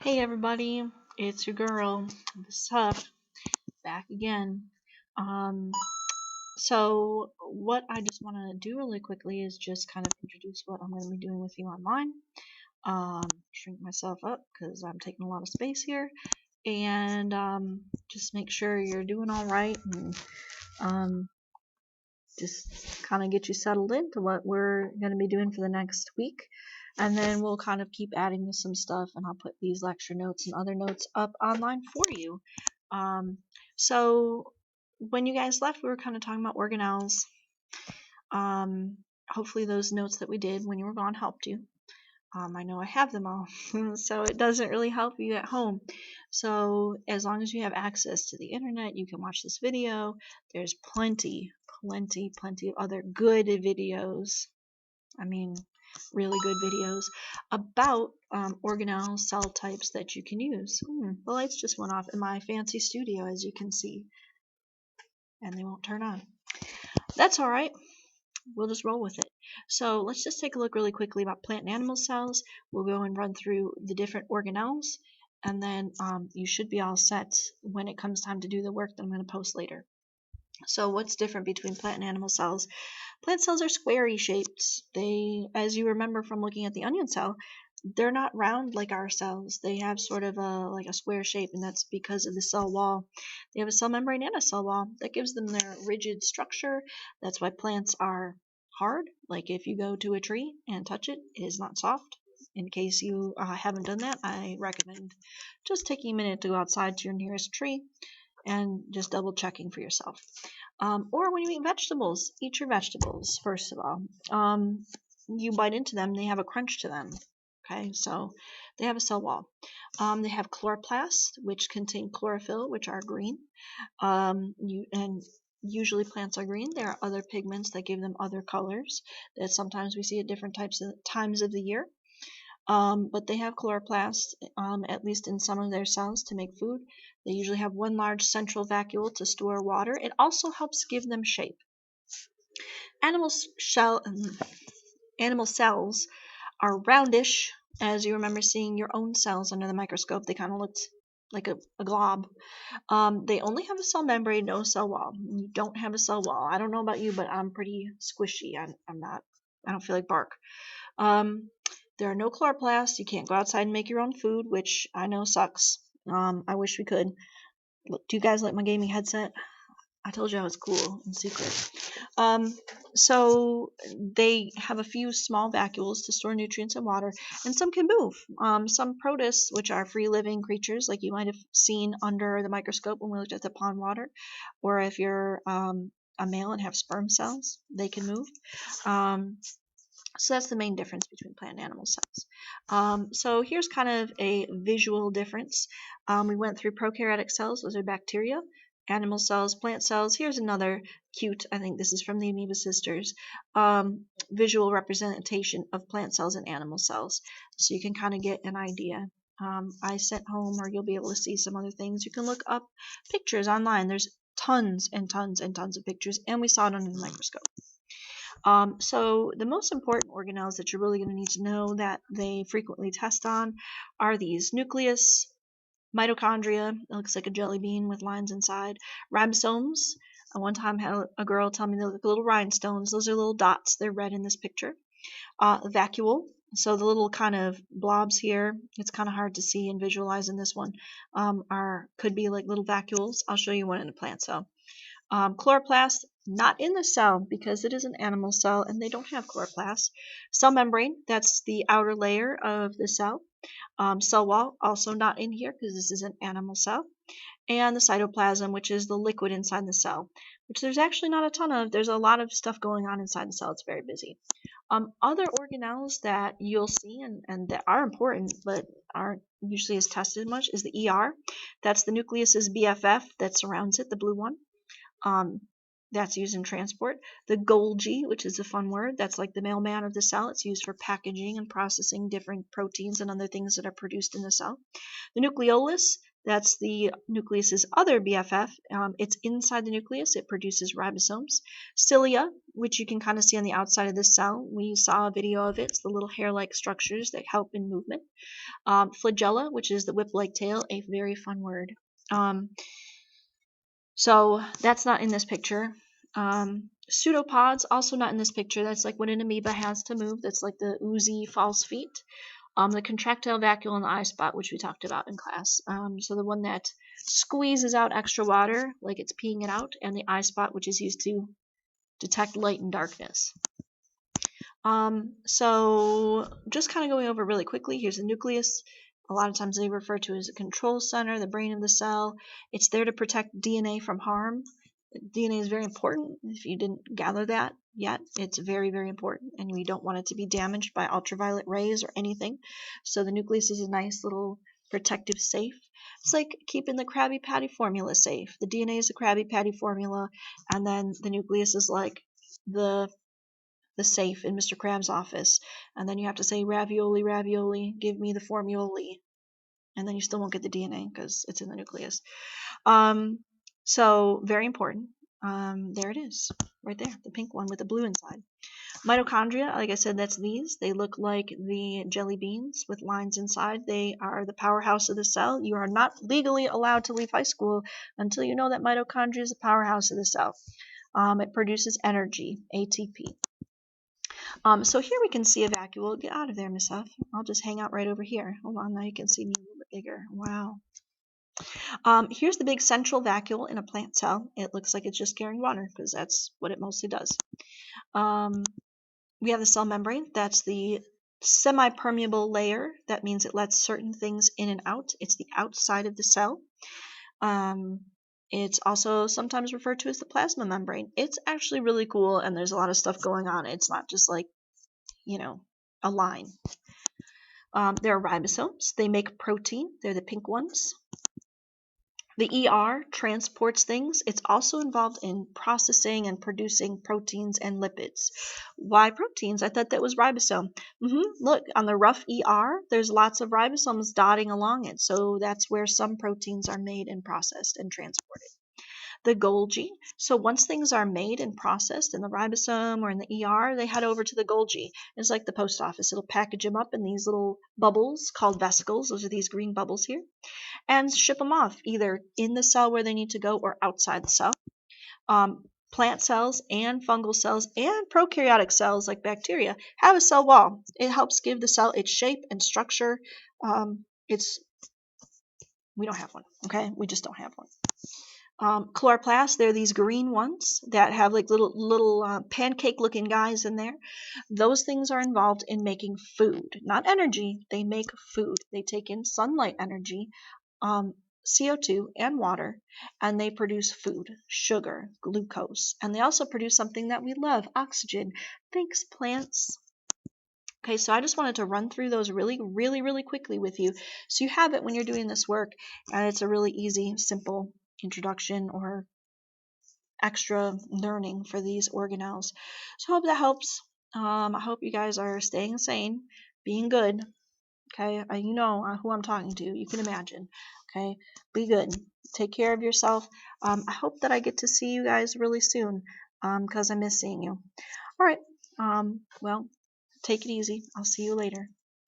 Hey everybody, it's your girl, what's up, back again. Um, so what I just want to do really quickly is just kind of introduce what I'm going to be doing with you online. Shrink myself up because I'm taking a lot of space here, and just make sure you're doing all right, and um, just kind of get you settled into what we're going to be doing for the next week. And then we'll kind of keep adding some stuff, and I'll put these lecture notes and other notes up online for you. Um, so when you guys left, we were kind of talking about organelles. Hopefully those notes that we did when you were gone helped you. I know I have them all, so it doesn't really help you at home. So as long as you have access to the internet, you can watch this video. There's plenty of other good videos. I mean, really good videos about organelle cell types that you can use. The lights just went off in my fancy studio, as you can see, and they won't turn on. That's all right. We'll just roll with it. So let's just take a look really quickly about plant and animal cells. We'll go and run through the different organelles, and then you should be all set when it comes time to do the work that I'm going to post later. So what's different between plant and animal cells? Plant cells are squarey shaped. They, as you remember from looking at the onion cell, they're not round like our cells. They have sort of like a square shape, and that's because of the cell wall. They have a cell membrane and a cell wall that gives them their rigid structure. That's why plants are hard. Like if you go to a tree and touch it, it is not soft. In case you haven't done that, I recommend just taking a minute to go outside to your nearest tree and just double checking for yourself. Or when you eat vegetables, eat your vegetables first of all. You bite into them, they have a crunch to them. Okay, so they have a cell wall. They have chloroplasts, which contain chlorophyll, which are green. And usually plants are green. There are other pigments that give them other colors that sometimes we see at different times of the year. But they have chloroplasts, at least in some of their cells, to make food. They usually have one large central vacuole to store water. It also helps give them shape. Animal cells are roundish, as you remember seeing your own cells under the microscope. They kind of looked like a glob. They only have a cell membrane, no cell wall. You don't have a cell wall. I don't know about you, but I'm pretty squishy. I'm not. I don't feel like bark. There are no chloroplasts. You can't go outside and make your own food, which I know sucks. I wish we could. Look, do you guys like my gaming headset? I told you I was cool in secret. So they have a few small vacuoles to store nutrients and water, and some can move. Some protists, which are free-living creatures, like you might have seen under the microscope when we looked at the pond water, or if you're a male and have sperm cells, they can move. So that's the main difference between plant and animal cells. So here's kind of a visual difference. We went through prokaryotic cells, those are bacteria, animal cells, plant cells. Here's another cute, I think this is from the Amoeba Sisters, visual representation of plant cells and animal cells. So you can kind of get an idea. I sent home, or you'll be able to see some other things. You can look up pictures online. There's tons and tons and tons of pictures, and we saw it under the microscope. So the most important organelles that you're really going to need to know that they frequently test on are these: nucleus, mitochondria, it looks like a jelly bean with lines inside, ribosomes. I one time had a girl tell me they look like little rhinestones. Those are little dots. They're red in this picture. Vacuole. So the little kind of blobs here, it's kind of hard to see and visualize in this one, could be like little vacuoles. I'll show you one in a plant cell. Chloroplast, not in the cell because it is an animal cell and they don't have chloroplast. Cell membrane, that's the outer layer of the cell. Cell wall, also not in here because this is an animal cell. And the cytoplasm, which is the liquid inside the cell, which there's actually not a ton of. There's a lot of stuff going on inside the cell. It's very busy. Other organelles that you'll see and that are important but aren't usually as tested much is the ER. That's the nucleus's BFF that surrounds it, the blue one. That's used in transport. The Golgi, which is a fun word, that's like the mailman of the cell. It's used for packaging and processing different proteins and other things that are produced in the cell. The nucleolus, That's the nucleus's other BFF. It's inside the nucleus. It produces ribosomes. Cilia, which you can kind of see on the outside of this cell. We saw a video of it. It's the little hair-like structures that help in movement. Flagella, which is the whip-like tail, a very fun word. So that's not in this picture. Pseudopods, also not in this picture. That's like what an amoeba has to move. That's like the oozy false feet. The contractile vacuole and the eye spot, which we talked about in class. So the one that squeezes out extra water, like it's peeing it out, and the eye spot, which is used to detect light and darkness. So just kind of going over really quickly, here's the nucleus. A lot of times they refer to it as a control center, the brain of the cell. It's there to protect DNA from harm. DNA is very important. If you didn't gather that yet, it's very, very important, and we don't want it to be damaged by ultraviolet rays or anything. So the nucleus is a nice little protective safe. It's like keeping the Krabby Patty formula safe. The DNA is the Krabby Patty formula, and then the nucleus is like the safe in Mr. Krabs' office. And then you have to say, ravioli, ravioli, give me the formula. And then you still won't get the DNA because it's in the nucleus. So very important. There it is, right there, the pink one with the blue inside. Mitochondria, like I said, that's these. They look like the jelly beans with lines inside. They are the powerhouse of the cell. You are not legally allowed to leave high school until you know that mitochondria is the powerhouse of the cell. It produces energy, ATP. So here we can see a vacuole. Get out of there, Miss F. I'll just hang out right over here. Hold on, now you can see me a little bit bigger. Wow. Here's the big central vacuole in a plant cell. It looks like it's just carrying water because that's what it mostly does. We have the cell membrane. That's the semi-permeable layer. That means it lets certain things in and out. It's the outside of the cell. It's also sometimes referred to as the plasma membrane. It's actually really cool, and there's a lot of stuff going on. It's not just like, a line. There are ribosomes. They make protein. They're the pink ones. The ER transports things. It's also involved in processing and producing proteins and lipids. Why proteins? I thought that was ribosome. Look, on the rough ER, there's lots of ribosomes dotting along it. So that's where some proteins are made and processed and transported. The Golgi. So once things are made and processed in the ribosome or in the ER, they head over to the Golgi. It's like the post office. It'll package them up in these little bubbles called vesicles. Those are these green bubbles here. And ship them off either in the cell where they need to go or outside the cell. Plant cells and fungal cells and prokaryotic cells like bacteria have a cell wall. It helps give the cell its shape and structure. We don't have one, okay? We just don't have one. Chloroplast, they're these green ones that have like little pancake-looking guys in there. Those things are involved in making food, not energy. They make food. They take in sunlight energy, CO2 and water, and they produce food, sugar, glucose, and they also produce something that we love, oxygen. Thanks, plants. Okay, so I just wanted to run through those really, really, really quickly with you so you have it when you're doing this work, and it's a really easy, simple introduction or extra learning for these organelles. So I hope that helps. I hope you guys are staying sane, being good. Okay, you know who I'm talking to. You can imagine. Okay, be good. Take care of yourself. I hope that I get to see you guys really soon because I miss seeing you. All right. Well, take it easy. I'll see you later.